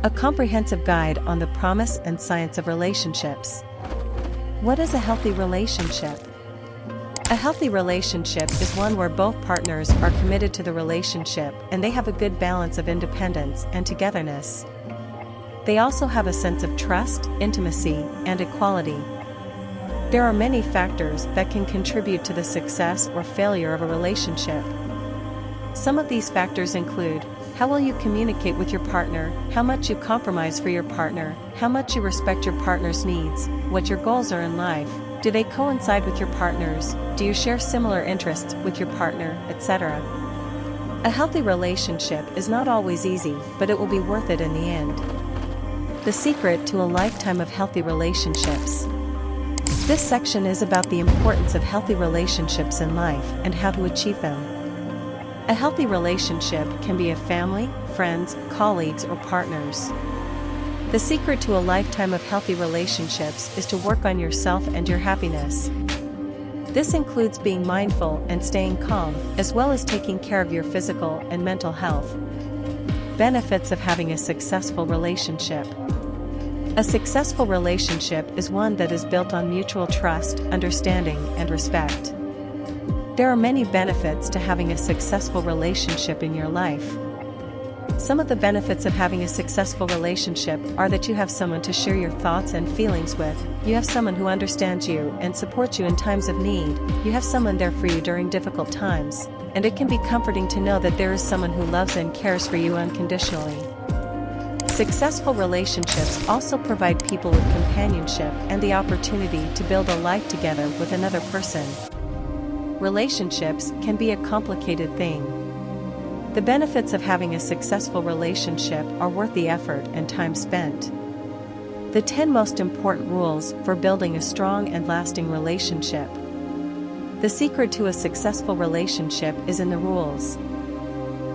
a comprehensive guide on the promise and science of relationships. What is a healthy relationship? A healthy relationship is one where both partners are committed to the relationship and they have a good balance of independence and togetherness. They also have a sense of trust, intimacy, and equality. There are many factors that can contribute to the success or failure of a relationship. Some of these factors include: how well you communicate with your partner, how much you compromise for your partner, how much you respect your partner's needs, what your goals are in life, do they coincide with your partner's, do you share similar interests with your partner, etc. A healthy relationship is not always easy, but it will be worth it in the end. The secret to a lifetime of healthy relationships. This section is about the importance of healthy relationships in life and how to achieve them. A healthy relationship can be of family, friends, colleagues, or partners. The secret to a lifetime of healthy relationships is to work on yourself and your happiness. This includes being mindful and staying calm, as well as taking care of your physical and mental health. Benefits of having a successful relationship. A successful relationship is one that is built on mutual trust, understanding, and respect. There are many benefits to having a successful relationship in your life. Some of the benefits of having a successful relationship are that you have someone to share your thoughts and feelings with, you have someone who understands you and supports you in times of need, you have someone there for you during difficult times, and it can be comforting to know that there is someone who loves and cares for you unconditionally. Successful relationships also provide people with companionship and the opportunity to build a life together with another person. Relationships can be a complicated thing. The benefits of having a successful relationship are worth the effort and time spent. The 10 most important rules for building a strong and lasting relationship. The secret to a successful relationship is in the rules.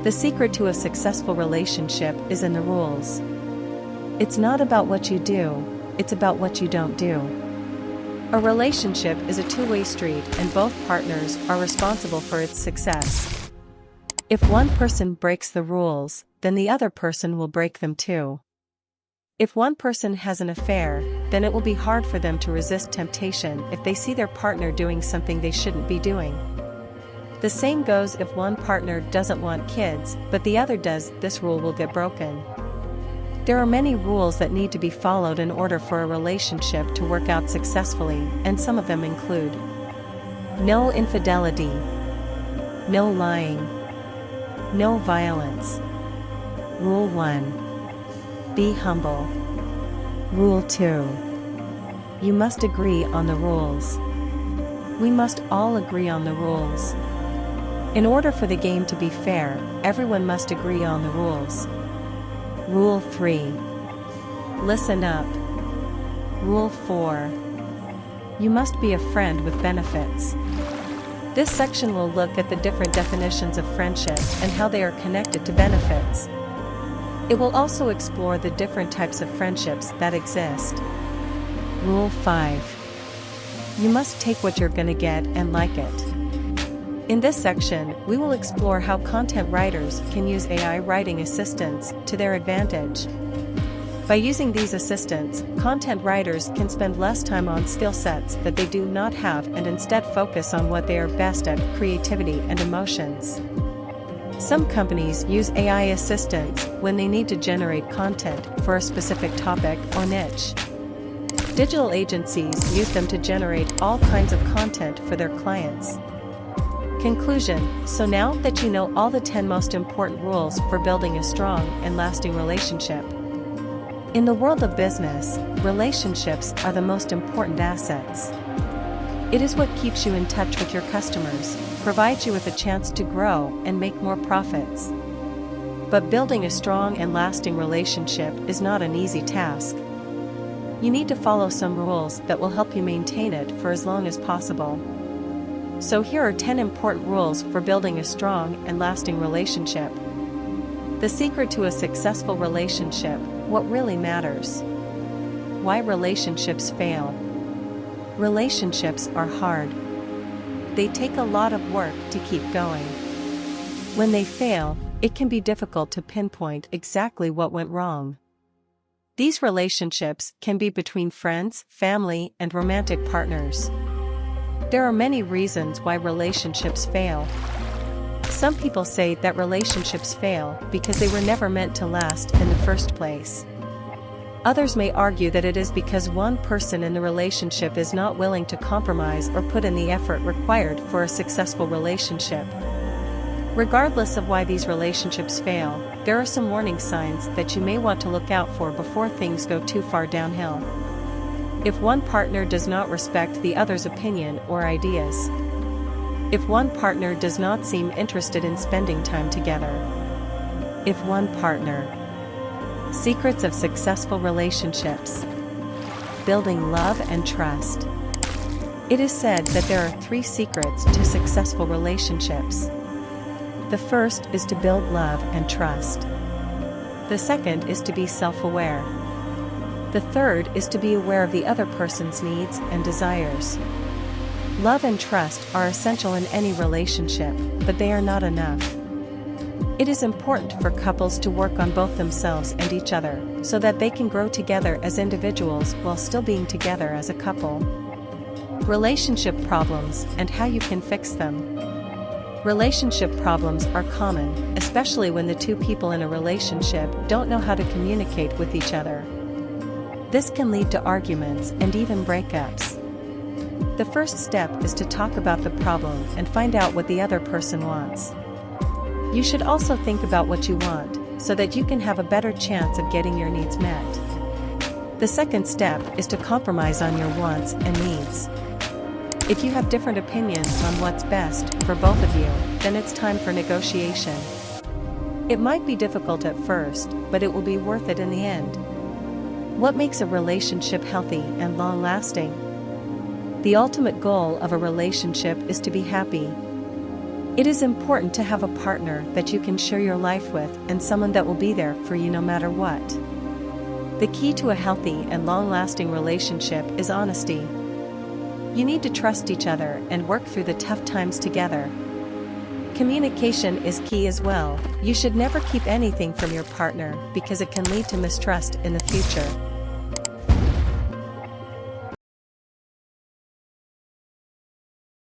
The secret to a successful relationship is in the rules. It's not about what you do, it's about what you don't do. A relationship is a two-way street and both partners are responsible for its success. If one person breaks the rules, then the other person will break them too. If one person has an affair, then it will be hard for them to resist temptation if they see their partner doing something they shouldn't be doing. The same goes if one partner doesn't want kids, but the other does, this rule will get broken. There are many rules that need to be followed in order for a relationship to work out successfully, and some of them include: no infidelity, no lying, no violence. Rule 1. Be humble. Rule 2. You must agree on the rules. We must all agree on the rules. In order for the game to be fair, everyone must agree on the rules. Rule 3. Listen up. Rule 4. You must be a friend with benefits. This section will look at the different definitions of friendship and how they are connected to benefits. It will also explore the different types of friendships that exist. Rule 5. You must take what you're gonna get and like it. In this section, we will explore how content writers can use AI writing assistants to their advantage. By using these assistants, content writers can spend less time on skill sets that they do not have and instead focus on what they are best at: creativity and emotions. Some companies use AI assistants when they need to generate content for a specific topic or niche. Digital agencies use them to generate all kinds of content for their clients. Conclusion: so now that you know all the 10 most important rules for building a strong and lasting relationship. In the world of business, relationships are the most important assets. It is what keeps you in touch with your customers, provides you with a chance to grow and make more profits. But building a strong and lasting relationship is not an easy task. You need to follow some rules that will help you maintain it for as long as possible. So here are 10 important rules for building a strong and lasting relationship. The secret to a successful relationship: what really matters. Why relationships fail. Relationships are hard. They take a lot of work to keep going. When they fail, it can be difficult to pinpoint exactly what went wrong. These relationships can be between friends, family, and romantic partners. There are many reasons why relationships fail. Some people say that relationships fail because they were never meant to last in the first place. Others may argue that it is because one person in the relationship is not willing to compromise or put in the effort required for a successful relationship. Regardless of why these relationships fail, there are some warning signs that you may want to look out for before things go too far downhill. If one partner does not respect the other's opinion or ideas. If one partner does not seem interested in spending time together. If one partner. Secrets of successful relationships. Building love and trust. It is said that there are 3 secrets to successful relationships. The first is to build love and trust. The second is to be self-aware. The third is to be aware of the other person's needs and desires. Love and trust are essential in any relationship, but they are not enough. It is important for couples to work on both themselves and each other, so that they can grow together as individuals while still being together as a couple. Relationship problems and how you can fix them. Relationship problems are common, especially when the two people in a relationship don't know how to communicate with each other. This can lead to arguments and even breakups. The first step is to talk about the problem and find out what the other person wants. You should also think about what you want, so that you can have a better chance of getting your needs met. The second step is to compromise on your wants and needs. If you have different opinions on what's best for both of you, then it's time for negotiation. It might be difficult at first, but it will be worth it in the end. What makes a relationship healthy and long-lasting? The ultimate goal of a relationship is to be happy. It is important to have a partner that you can share your life with and someone that will be there for you no matter what. The key to a healthy and long-lasting relationship is honesty. You need to trust each other and work through the tough times together. Communication is key as well. You should never keep anything from your partner because it can lead to mistrust in the future.